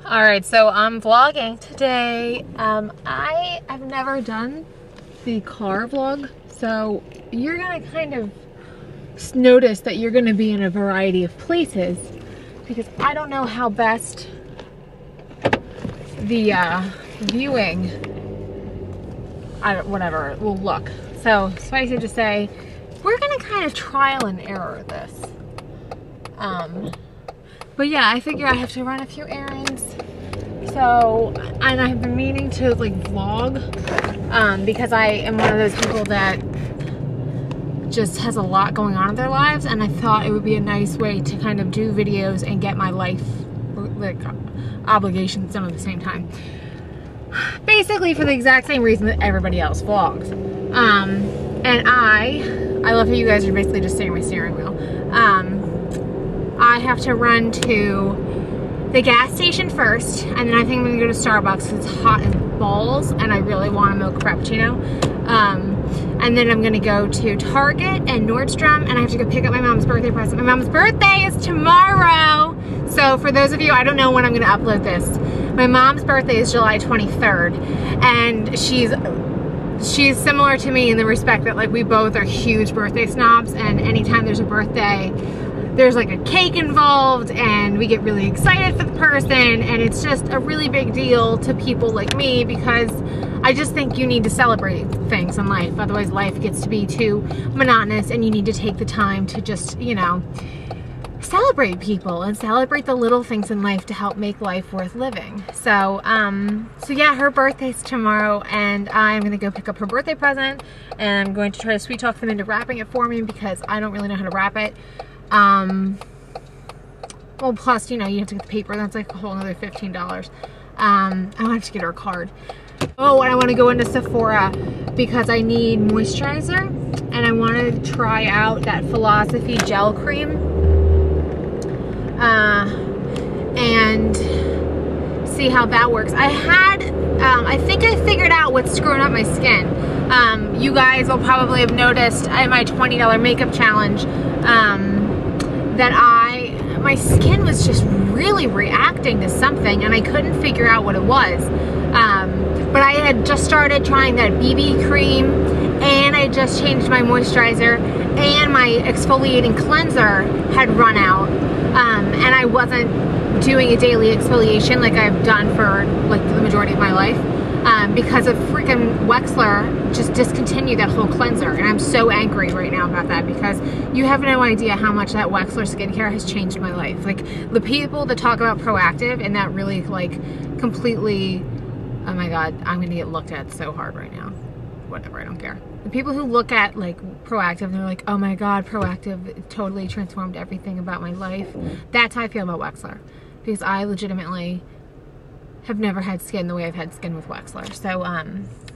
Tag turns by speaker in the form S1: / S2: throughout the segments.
S1: Alright, so I'm vlogging today. I have never done the car vlog, so you're gonna kind of notice that you're gonna be in a variety of places because I don't know how best the viewing, whatever, will look. So suffice it to say, we're gonna kind of trial and error this. But yeah, I figure I have to run a few errands. So, and I've been meaning to like vlog because I am one of those people that just has a lot going on in their lives, and I thought it would be a nice way to kind of do videos and get my life like obligations done at the same time. Basically for the exact same reason that everybody else vlogs. And I love how you guys are basically just staring at my steering wheel. I have to run to the gas station first, and then I think I'm gonna go to Starbucks because it's hot as balls and I really want a mocha frappuccino. And then I'm gonna go to Target and Nordstrom, and I have to go pick up my mom's birthday present. My mom's birthday is tomorrow. So for those of you, I don't know when I'm gonna upload this. My mom's birthday is July 23rd, and she's similar to me in the respect that like we both are huge birthday snobs, and anytime there's a birthday, there's like a cake involved and we get really excited for the person, and it's just a really big deal to people like me because I just think you need to celebrate things in life. Otherwise life gets to be too monotonous, and you need to take the time to just, you know, celebrate people and celebrate the little things in life to help make life worth living. So yeah, her birthday's tomorrow, and I'm gonna go pick up her birthday present, and I'm going to try to sweet talk them into wrapping it for me because I don't really know how to wrap it. Well, plus, you know, you have to get the paper. That's like a whole another $15. I want to get her a card. Oh, and I want to go into Sephora because I need moisturizer, and I want to try out that Philosophy gel cream. And see how that works. I think I figured out what's screwing up my skin. You guys will probably have noticed in my $20 makeup challenge that my skin was just really reacting to something, and I couldn't figure out what it was. But I had just started trying that BB cream, and I just changed my moisturizer, and my exfoliating cleanser had run out. And I wasn't doing a daily exfoliation like I've done for like the majority of my life, because of freaking Wexler just discontinued that whole cleanser, and I'm so angry right now about that because you have no idea how much that Wexler skincare has changed my life. Like the people that talk about Proactive and that really like completely, oh my god, I'm gonna get looked at so hard right now. Whatever, I don't care. The people who look at like Proactive, they're like, oh my god, Proactive totally transformed everything about my life. That's how I feel about Wexler, because I legitimately have never had skin the way I've had skin with Wexler. So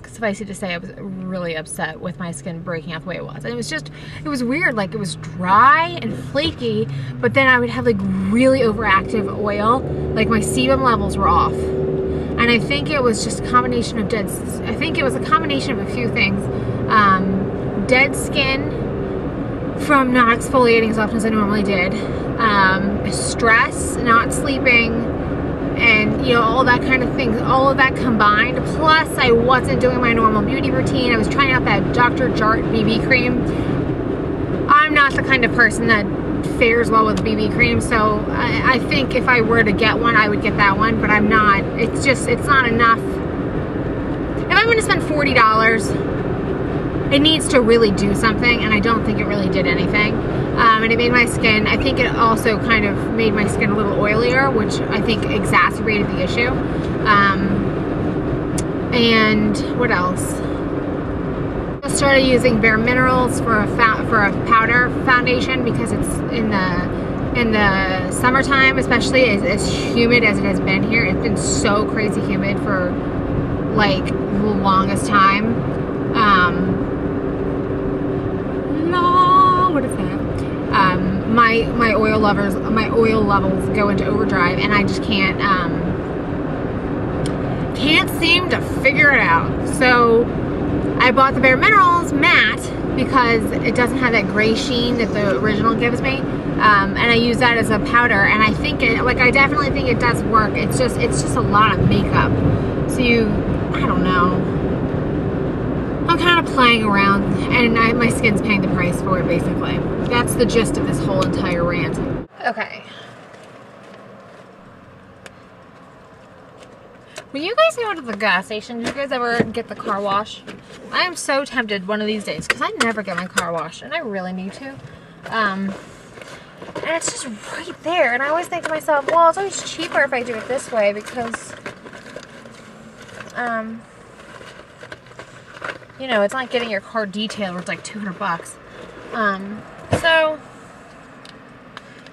S1: suffice it to say, I was really upset with my skin breaking out the way it was. And it was weird, like it was dry and flaky, but then I would have like really overactive oil, like my sebum levels were off. And I think it was just a combination of I think it was a combination of a few things. Dead skin from not exfoliating as often as I normally did, stress, not sleeping, and you know, all that kind of thing, all of that combined. Plus I wasn't doing my normal beauty routine. I was trying out that Dr. Jart BB cream. I'm not the kind of person that fares well with BB cream, so I think if I were to get one, I would get that one, but I'm not. It's not enough. If I'm going to spend $40, it needs to really do something, and I don't think it really did anything. And it made my skin, I think it also kind of made my skin a little oilier, which I think exacerbated the issue. And what else? I started using Bare Minerals for a powder foundation because it's in the summertime, especially as humid as it has been here. It's been so crazy humid for like the longest time. What is that? My oil levels go into overdrive, and I just can't seem to figure it out. So I bought the Bare Minerals matte because it doesn't have that gray sheen that the original gives me. and I use that as a powder, and I think it, like, I definitely think it does work. It's just a lot of makeup. So I don't know. I'm kind of playing around, and my skin's paying the price for it, basically. That's the gist of this whole entire rant. Okay. When you guys go to the gas station, do you guys ever get the car wash? I am so tempted one of these days, because I never get my car washed, and I really need to. And it's just right there, and I always think to myself, well, it's always cheaper if I do it this way, because, you know, it's not getting your car detailed where it's like $200. So,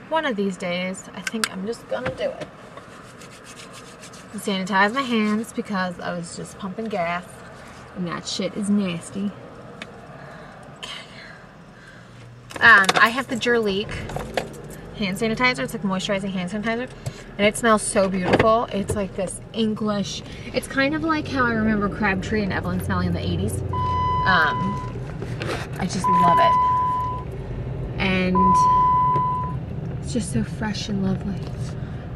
S1: one of these days, I think I'm just gonna do it. Sanitize my hands because I was just pumping gas, and that shit is nasty. Okay. I have the Jurleek hand sanitizer. It's like moisturizing hand sanitizer, and it smells so beautiful. It's like this English. It's kind of like how I remember Crabtree and Evelyn smelling in the 80s. I just love it, and it's just so fresh and lovely.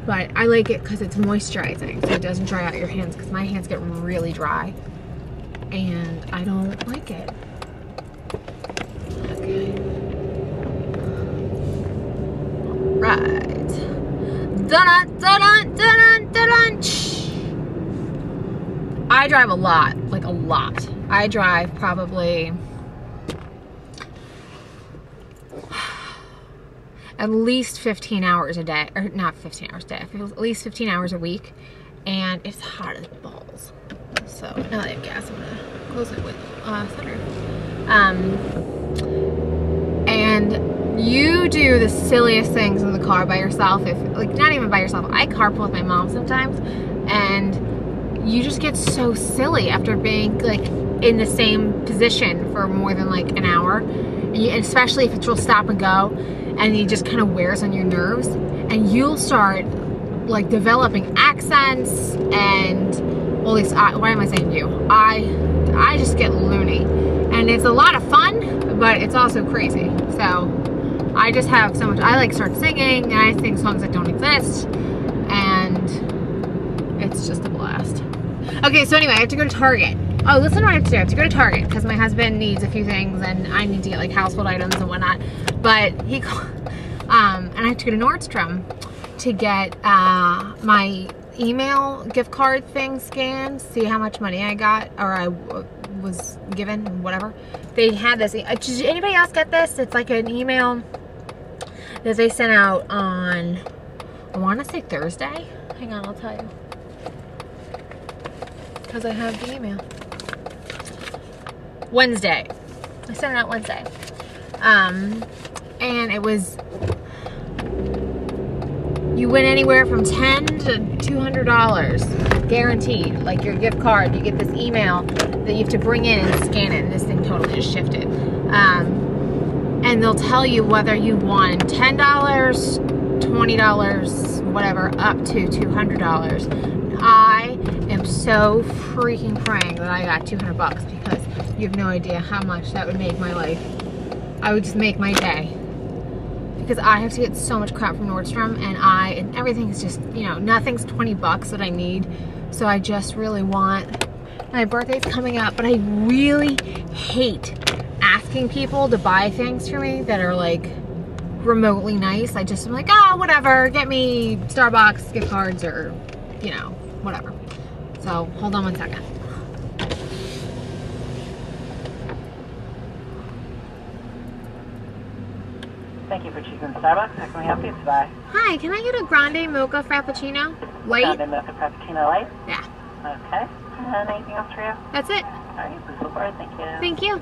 S1: But I like it because it's moisturizing, so it doesn't dry out your hands, because my hands get really dry, and I don't like it. Okay. Right. Dun dun dun dun dun dun. I drive a lot, like a lot. I drive probably at least 15 hours a day, or not 15 hours a day, at least 15 hours a week, and it's hot as balls. So now that I have gas, I'm gonna close it with sunroof. And you do the silliest things in the car by yourself, if like not even by yourself. I carpool with my mom sometimes, and you just get so silly after being like in the same position for more than like an hour, and especially if it's real stop and go. And it just kind of wears on your nerves, and you'll start like developing accents, and well, at least why am I saying you? I just get loony, and it's a lot of fun, but it's also crazy. So I just have so much. I like start singing, and I sing songs that don't exist, and it's just a blast. Okay, so anyway, I have to go to Target. Oh, listen to what I have to do. I have to go to Target because my husband needs a few things, and I need to get like household items and whatnot. But and I have to go to Nordstrom to get my email gift card thing scanned, see how much money I got, or I was given, whatever. They had this. Did anybody else get this? It's like an email that they sent out on, I want to say Thursday. Hang on, I'll tell you. Because I have the email. Wednesday. I sent it out Wednesday. And it was, you win anywhere from $10 to $200 guaranteed. Like your gift card, you get this email that you have to bring in and scan it, and this thing totally just shifted. And they'll tell you whether you won $10, $20, whatever, up to $200. I am so freaking praying that I got 200 bucks, because you have no idea how much that would make my life. I would just make my day, because I have to get so much crap from Nordstrom, and everything is just, you know, nothing's 20 bucks that I need. So I just really want, my birthday's coming up, but I really hate asking people to buy things for me that are like remotely nice. I just am like, oh, whatever, get me Starbucks gift cards, or, you know, whatever. So hold on one second.
S2: Thank you for choosing Starbucks. How can we help you today?
S1: Hi, can I get a grande mocha frappuccino? Light?
S2: Grande mocha frappuccino light?
S1: Yeah.
S2: Okay. And anything else for you?
S1: That's it.
S2: All right, please go forward. Thank you.
S1: Thank you.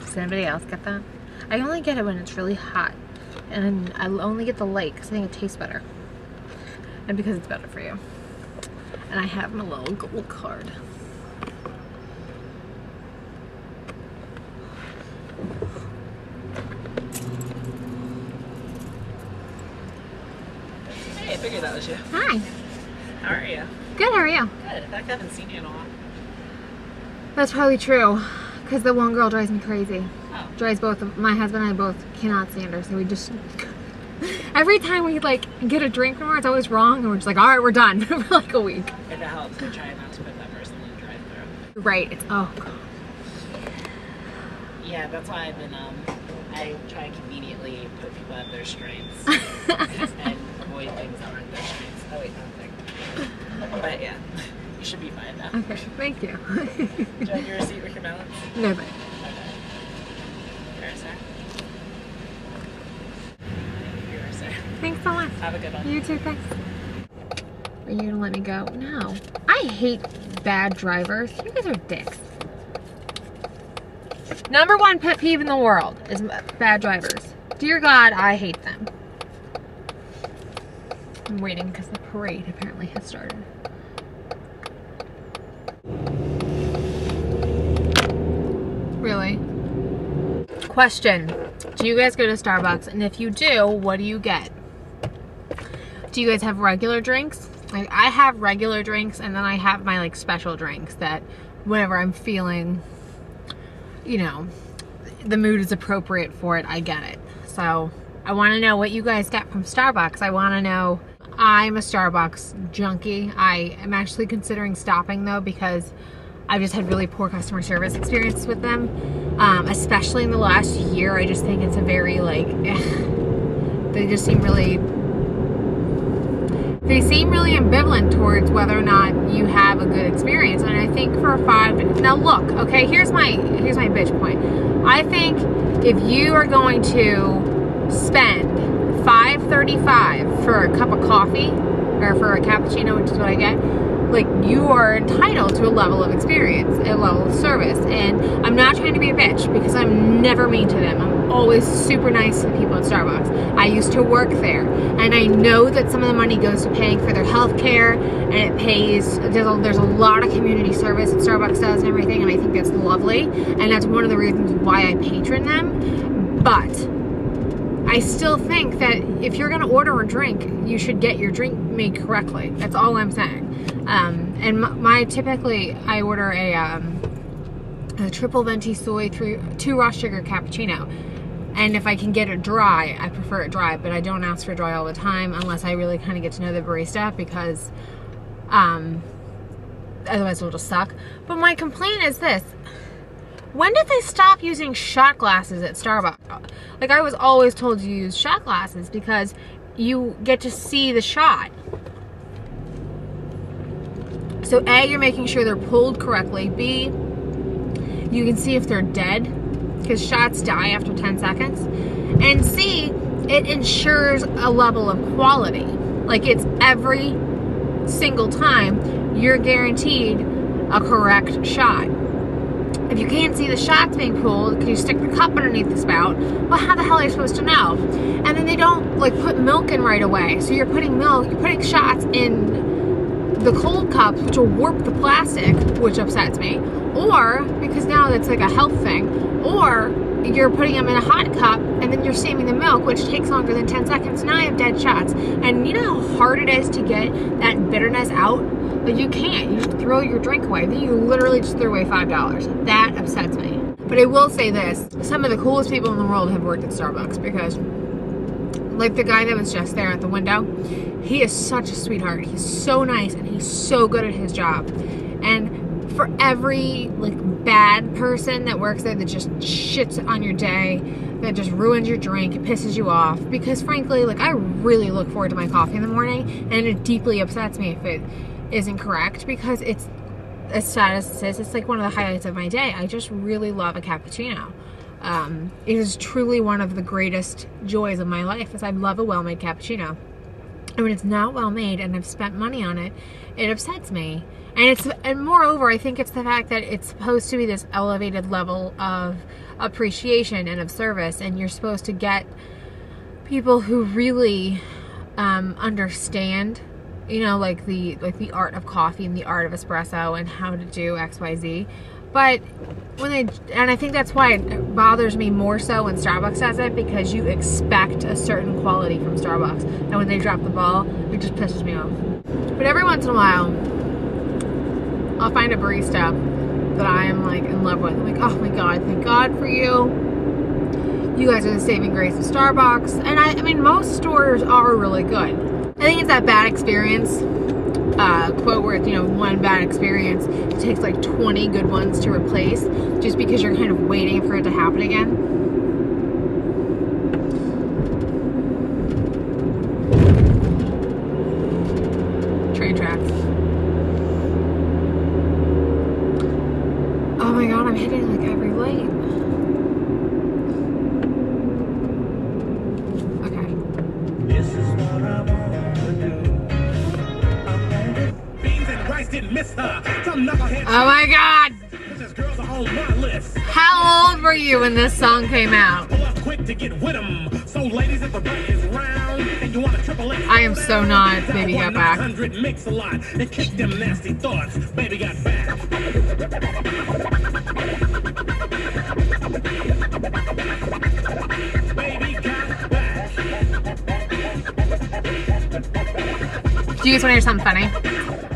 S1: Does anybody else get that? I only get it when it's really hot, and I only get the light because I think it tastes better, and because it's better for you. And I have my little gold card.
S2: Hey, I figured that was you.
S1: Hi.
S2: How are you?
S1: Good, how are you?
S2: Good. In fact, I haven't seen you in a while.
S1: That's probably true, because the one girl drives me crazy.
S2: Oh.
S1: Drives both of my husband and I both cannot stand her, so we just every time we like get a drink from her, it's always wrong, and we're just like, all right, we're done for like a week.
S2: If it helps, I try not to put that person in the drive-thru.
S1: Right. It's oh god.
S2: Yeah, that's why I've been I try to conveniently put people at their strengths and avoid things that aren't their strengths. Oh wait, nothing. But yeah, you should be fine now.
S1: Okay, thank you.
S2: Do you have your receipt with your balance?
S1: No, but
S2: Okay. Here, sir. Here, sir.
S1: thanks so much.
S2: Have a good one.
S1: You too, thanks. Are you gonna let me go? No. I hate bad drivers. You guys are dicks. Number one pet peeve in the world is bad drivers. Dear God, I hate them. I'm waiting because the parade apparently has started. Really? Question. Do you guys go to Starbucks? And if you do, what do you get? Do you guys have regular drinks? Like, I have regular drinks, and then I have my like special drinks that whenever I'm feeling, you know, the mood is appropriate for it, I get it. So I want to know what you guys get from Starbucks. I want to know. I'm a Starbucks junkie. I am actually considering stopping though, because I've just had really poor customer service experience with them, especially in the last year. I just think it's a very like they just seem really ambivalent towards whether or not you have a good experience. And I think for now look, okay, here's my bitch point. I think if you are going to spend $5.35 for a cup of coffee or for a cappuccino, which is what I get, like, you are entitled to a level of experience, a level of service. And I'm not trying to be a bitch, because I'm never mean to them. I'm always super nice to the people at Starbucks. I used to work there, and I know that some of the money goes to paying for their health care, and it pays, there's a lot of community service that Starbucks does and everything, and I think that's lovely, and that's one of the reasons why I patron them. But I still think that if you're going to order a drink, you should get your drink made correctly. That's all I'm saying. And typically I order a triple venti soy 2 raw sugar cappuccino. And if I can get it dry, I prefer it dry, but I don't ask for dry all the time unless I really kind of get to know the barista, because otherwise it'll just suck. But my complaint is this. When did they stop using shot glasses at Starbucks? Like, I was always told to use shot glasses because you get to see the shot. So A, you're making sure they're pulled correctly. B, you can see if they're dead, because shots die after 10 seconds. And C, it ensures a level of quality. Like, it's every single time you're guaranteed a correct shot. If you can't see the shots being pulled because you stick the cup underneath the spout, well, how the hell are you supposed to know? And then they don't like put milk in right away. So you're putting shots in the cold cups, which will warp the plastic, which upsets me. Or, because now that's like a health thing, or you're putting them in a hot cup and then you're steaming the milk, which takes longer than 10 seconds. Now I have dead shots. And you know how hard it is to get that bitterness out? But you can't. You just throw your drink away. Then you literally just threw away $5. That upsets me. But I will say this. Some of the coolest people in the world have worked at Starbucks, because like the guy that was just there at the window, he is such a sweetheart. He's so nice and he's so good at his job. And for every like bad person that works there that just shits on your day, that just ruins your drink, it pisses you off, because frankly, like, I really look forward to my coffee in the morning, and it deeply upsets me if it isn't correct, because it's, as sad as it is, it's like one of the highlights of my day. I just really love a cappuccino. It is truly one of the greatest joys of my life, is I love a well-made cappuccino. And when it's not well-made and I've spent money on it, it upsets me. And moreover, I think it's the fact that it's supposed to be this elevated level of appreciation and of service, and you're supposed to get people who really understand, you know, like the art of coffee and the art of espresso and how to do XYZ. But and I think that's why it bothers me more so when Starbucks does it, because you expect a certain quality from Starbucks, and when they drop the ball, it just pisses me off. But every once in a while, I'll find a barista that I am like in love with. I'm like, oh my God, thank God for you. You guys are the saving grace of Starbucks. And I mean, most stores are really good. I think it's that bad experience quote where it's, you know, one bad experience, it takes like 20 good ones to replace, just because you're kind of waiting for it to happen again. Train tracks. Oh my God, I'm hitting like every light. Okay.
S3: This is what I want to do. Beans and rice didn't miss her. Some knucklehead.
S1: Oh my God.
S3: This girls are on my list.
S1: How old were you when this song came out?
S3: Pull up quick to get with 'em. So ladies, if the right is round and you want a triple X,
S1: I am so not Baby Got Back.
S3: 100 mix a lot. They kick them nasty thoughts. Baby got back. Baby got back.
S1: Do you guys want to hear something funny?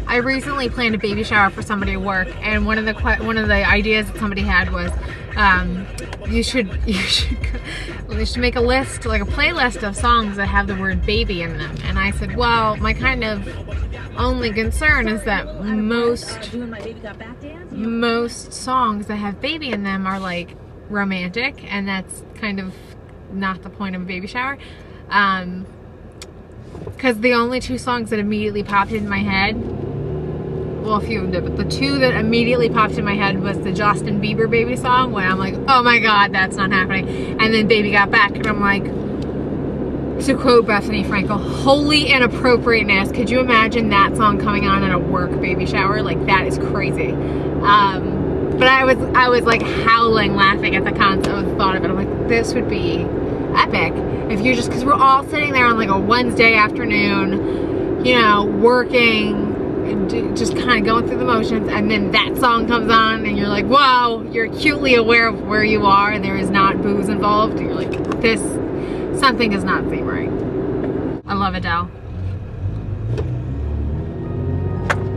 S1: I recently planned a baby shower for somebody at work, and one of the ideas that somebody had was, you should make a list, like a playlist of songs that have the word baby in them. And I said, well, my kind of only concern is that most songs that have baby in them are like romantic, and that's kind of not the point of a baby shower. Because the only two songs that immediately popped into my head, well, a few of them did, but the two that immediately popped in my head was the Justin Bieber baby song, where I'm like, oh my God, that's not happening. And then Baby Got Back, and I'm like, to quote Bethany Frankel, holy inappropriateness. Could you imagine that song coming on in a work baby shower? Like, that is crazy. But I was like howling laughing at the concept of the thought of it. I'm like, this would be epic if you're just, because we're all sitting there on like a Wednesday afternoon, you know, working, just kind of going through the motions, and then that song comes on and you're like, wow, you're acutely aware of where you are and there is not booze involved. You're like, something does not seem right. I love Adele.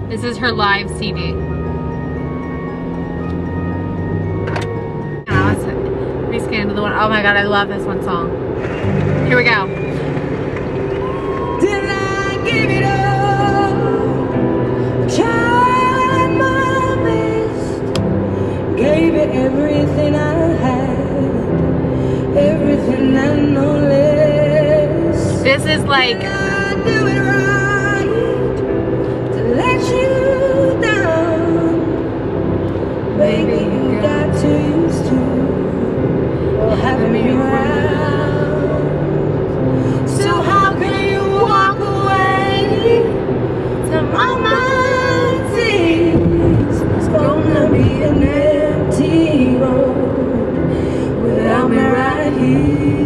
S1: This is her live CD. Let me scan to the one. Oh my God, I love this one song. Here we go.
S4: Did I give it all? Tried my best, gave it everything I had, everything and no less.
S1: This is like,
S4: Did I do it right to let you down? Baby, you got too used to having me around. So how can you walk away to my mind sees it's gonna be an empty road without me right here.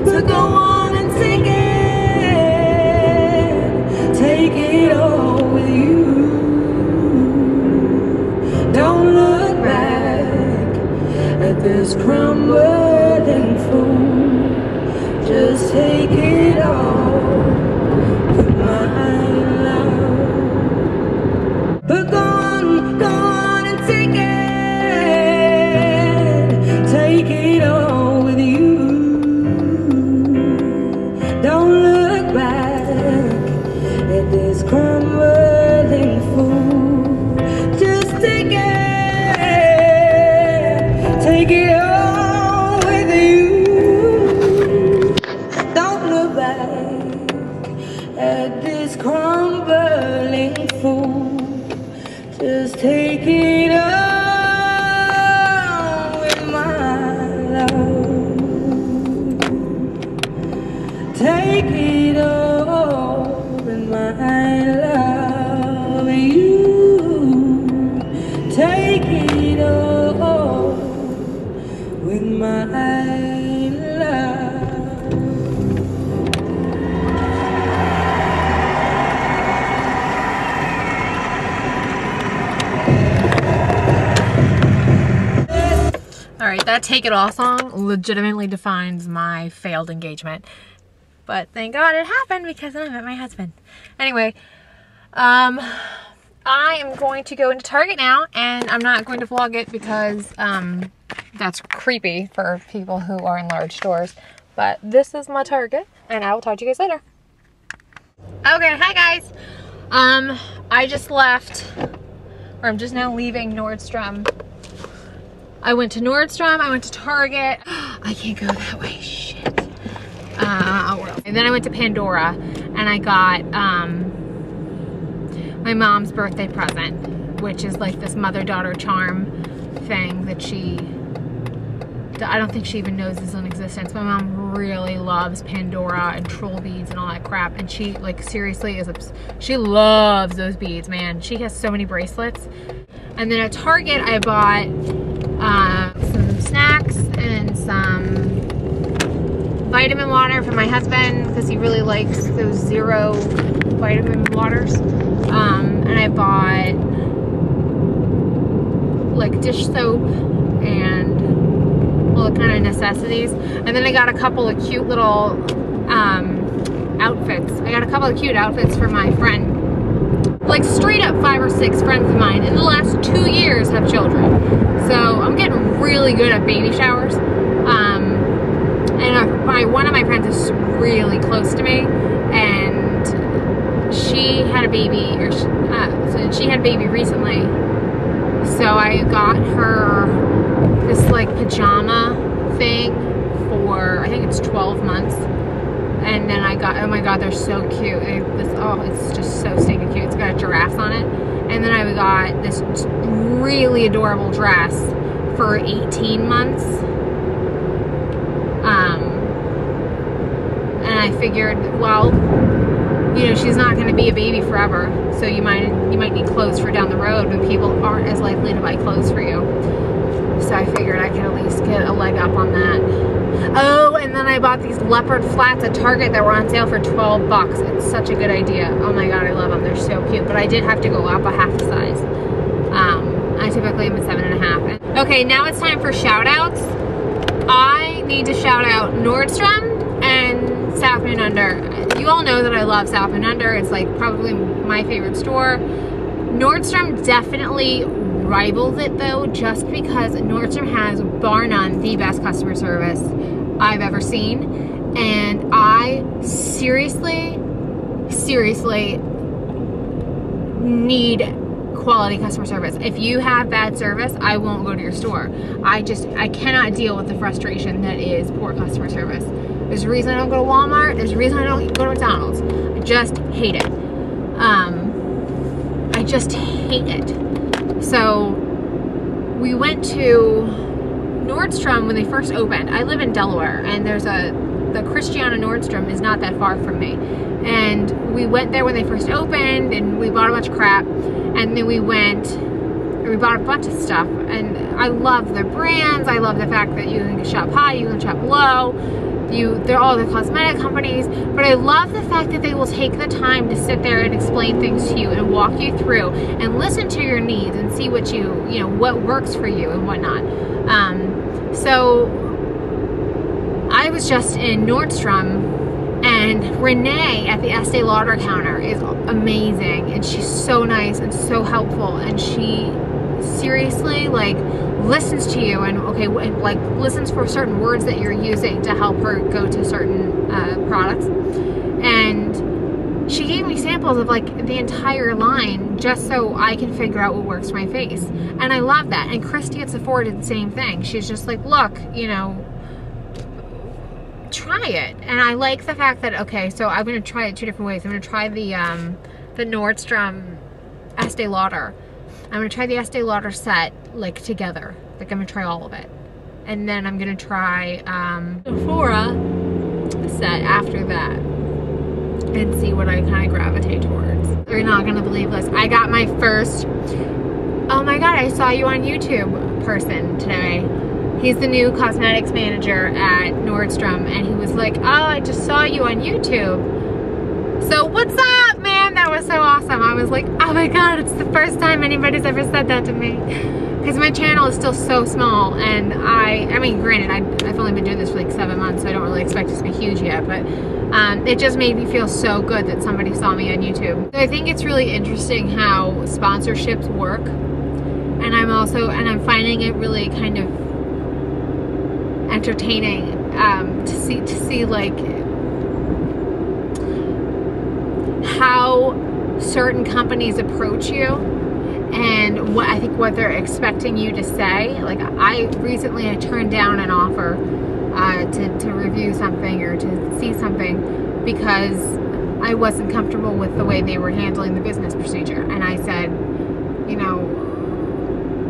S4: So go on and take it all with you. Don't look back at this crumbling food. Just take it all with my love. But go on and take it all with you. Don't look back at this crumbling food. Just take it all with you. Don't look back at this crumbling food. Just take it all with my love. Take it all with my love. You take it all with my love.
S1: all right, that Take It All song legitimately defines my failed engagement. But thank God it happened because then I met my husband. Anyway, I am going to go into Target now, and I'm not going to vlog it because that's creepy for people who are in large stores. But this is my Target, and I will talk to you guys later. Okay, hi guys. I just left, or I'm just now leaving Nordstrom. I went to Nordstrom, I went to Target. I can't go that way, shit. And then I went to Pandora, and I got my mom's birthday present, which is like this mother-daughter charm thing that I don't think she even knows is in existence. My mom really loves Pandora and troll beads and all that crap, and she like seriously she loves those beads, man. She has so many bracelets. And then at Target I bought some snacks and some vitamin water for my husband because he really likes those zero vitamin waters. And I bought like dish soap and all the kind of necessities. And then I got a couple of cute little outfits. I got a couple of cute outfits for my friend. Like straight up 5 or 6 friends of mine in the last 2 years have children. So I'm getting really good at baby showers. And one of my friends is really close to me, and she had a baby, or she had a baby recently. So I got her this like pajama thing for, I think it's 12 months. And then I got, oh my god, they're so cute. It's just so stinking cute. It's got a giraffe on it. And then I got this really adorable dress for 18 months. And I figured, well, you know, she's not going to be a baby forever, so you might need clothes for down the road, but people aren't as likely to buy clothes for you. So I figured I could at least get a leg up on that. Oh, and then I bought these leopard flats at Target that were on sale for 12 bucks. It's such a good idea. Oh my god, I love them. They're so cute. But I did have to go up a half a size. I typically am a 7.5. Okay, now it's time for shout outs. I need to shout out Nordstrom and South Moon Under. You all know that I love South Moon Under. It's like probably my favorite store. Nordstrom definitely rivals it though, just because Nordstrom has, bar none, the best customer service I've ever seen. And I seriously need quality customer service. If you have bad service, I won't go to your store. I cannot deal with the frustration that is poor customer service. There's a reason I don't go to Walmart. There's a reason I don't go to McDonald's. I just hate it. I just hate it. So we went to Nordstrom when they first opened. I live in Delaware, and the Christiana Nordstrom is not that far from me. And we went there when they first opened, and we bought a bunch of crap. And then we bought a bunch of stuff. And I love their brands. I love the fact that you can shop high, you can shop low. They're all the cosmetic companies, but I love the fact that they will take the time to sit there and explain things to you and walk you through and listen to your needs and see what what works for you and whatnot. So I was just in Nordstrom, and Renee at the Estee Lauder counter is amazing, and she's so nice and so helpful, and she seriously like listens to you and like listens for certain words that you're using to help her go to certain products. And she gave me samples of like the entire line just so I can figure out what works for my face, and I love that. And Christy at Sephora did the same thing. She's just like, look, you know, try it. And I like the fact that, okay, so I'm gonna try it 2 different ways. I'm gonna try the Nordstrom Estee Lauder. I'm gonna try the Estee Lauder set like together. Like I'm gonna try all of it. And then I'm gonna try Sephora set after that and see what I kind of gravitate towards. You're not gonna believe this. I got my first, oh my god, I saw you on YouTube person today. He's the new cosmetics manager at Nordstrom, and he was like, oh, I just saw you on YouTube. So what's up, man? That was so awesome. I was like, oh my god, it's the first time anybody's ever said that to me. because my channel is still so small, and I mean, granted, I've only been doing this for like 7 months, so I don't really expect it to be huge yet, but it just made me feel so good that somebody saw me on YouTube. So I think it's really interesting how sponsorships work, and I'm finding it really kind of entertaining to see like how certain companies approach you and what they're expecting you to say. Like I turned down an offer to review something or to see something because I wasn't comfortable with the way they were handling the business procedure. And I said, you know,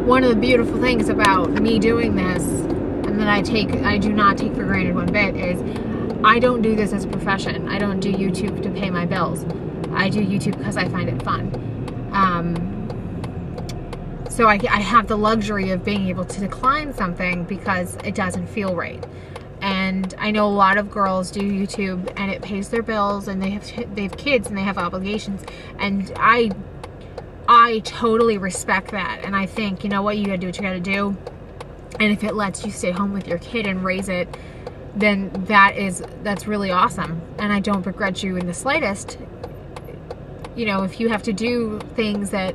S1: one of the beautiful things about me doing this, and that I do not take for granted one bit, is I don't do this as a profession. I don't do YouTube to pay my bills. I do YouTube because I find it fun. So I have the luxury of being able to decline something because it doesn't feel right. And I know a lot of girls do YouTube and it pays their bills, and they have kids and they have obligations. And I totally respect that. And I think, you know what, you gotta do what you gotta do. And if it lets you stay home with your kid and raise it, then that's really awesome. And I don't begrudge you in the slightest. You know, if you have to do things that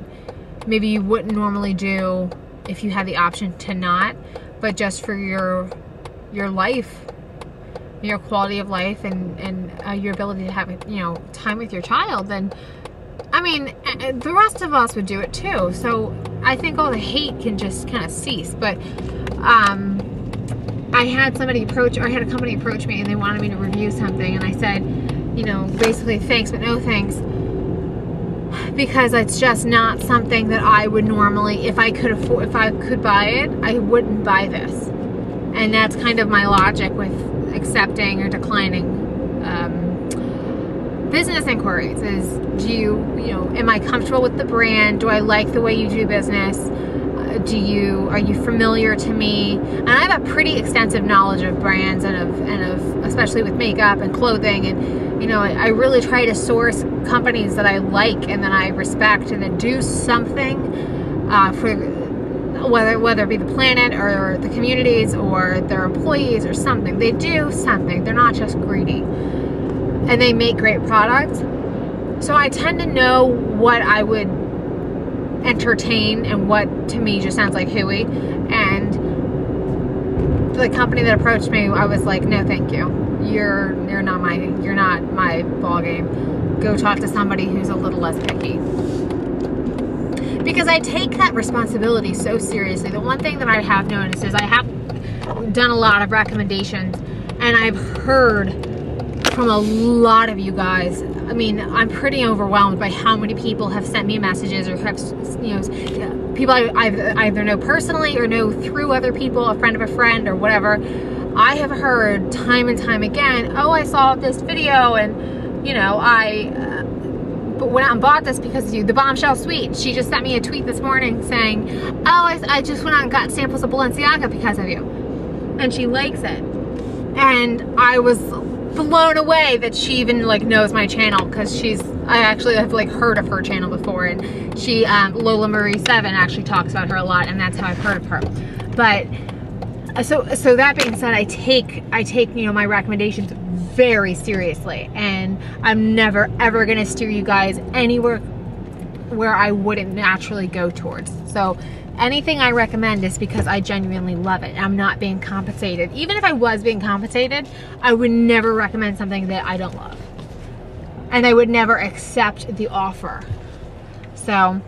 S1: maybe you wouldn't normally do if you had the option to not, but just for your life, your quality of life, and your ability to have, you know, time with your child, then I mean, the rest of us would do it too. So I think all the hate can just kind of cease. But I had a company approach me, and they wanted me to review something, and I said, you know, basically thanks but no thanks, because it's just not something that I would normally, if I could buy it, I wouldn't buy this. And that's kind of my logic with accepting or declining business inquiries is, am I comfortable with the brand? Do I like the way you do business? Are you familiar to me? And I have a pretty extensive knowledge of brands and of especially with makeup and clothing, and you know, I really try to source companies that I like and that I respect and that do something for whether it be the planet or the communities or their employees or something. They do something. They're not just greedy. And they make great products. So I tend to know what I would entertain and what to me just sounds like hooey. And the company that approached me, I was like, no thank you. You're not my ball game. Go talk to somebody who's a little less picky. Because I take that responsibility so seriously. The one thing that I have noticed is I have done a lot of recommendations, and I've heard from a lot of you guys. I mean, I'm pretty overwhelmed by how many people have sent me messages or have, you know, people I either know personally or know through other people, a friend of a friend or whatever. I have heard time and time again, oh, I saw this video, and you know, but went out and bought this because of you, the Bombshell Suite. She just sent me a tweet this morning saying, oh, I just went out and got samples of Balenciaga because of you. And she likes it. And I was blown away that she even like knows my channel, because I actually have like heard of her channel before, and she, Lola Marie 7 actually talks about her a lot, and that's how I've heard of her. But so that being said, I take, you know, my recommendations very seriously, and I'm never ever gonna steer you guys anywhere where I wouldn't naturally go towards. So anything I recommend is because I genuinely love it. I'm not being compensated. Even if I was being compensated, I would never recommend something that I don't love, and I would never accept the offer. So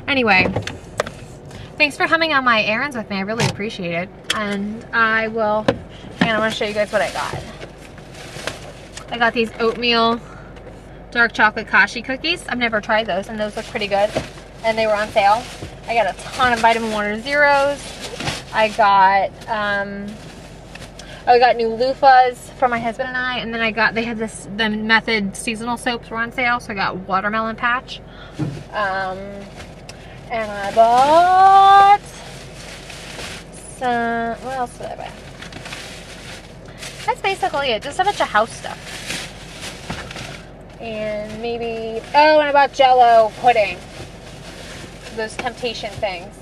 S1: anyway, thanks for coming on my errands with me. I really appreciate it. And I want to show you guys what I got. I got these oatmeal dark chocolate kashi cookies. I've never tried those, and those look pretty good. And they were on sale. I got a ton of vitamin water zeros. I got new loofahs for my husband and I, and then they had the Method seasonal soaps were on sale, so I got watermelon patch. And I bought some, what else did I buy? That's basically it, just a bunch of house stuff. And maybe, oh, and I bought Jell-O pudding. Those temptation things.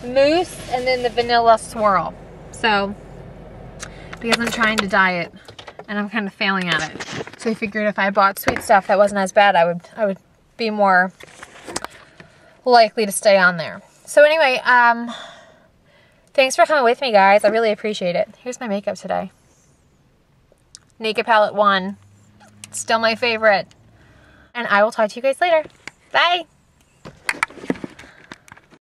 S1: mousse and then the vanilla swirl. So, because I'm trying to diet and I'm kind of failing at it. So I figured if I bought sweet stuff that wasn't as bad, I would be more likely to stay on there. So anyway, thanks for coming with me, guys. I really appreciate it. Here's my makeup today. Naked Palette 1. Still my favorite. And I will talk to you guys later. Bye!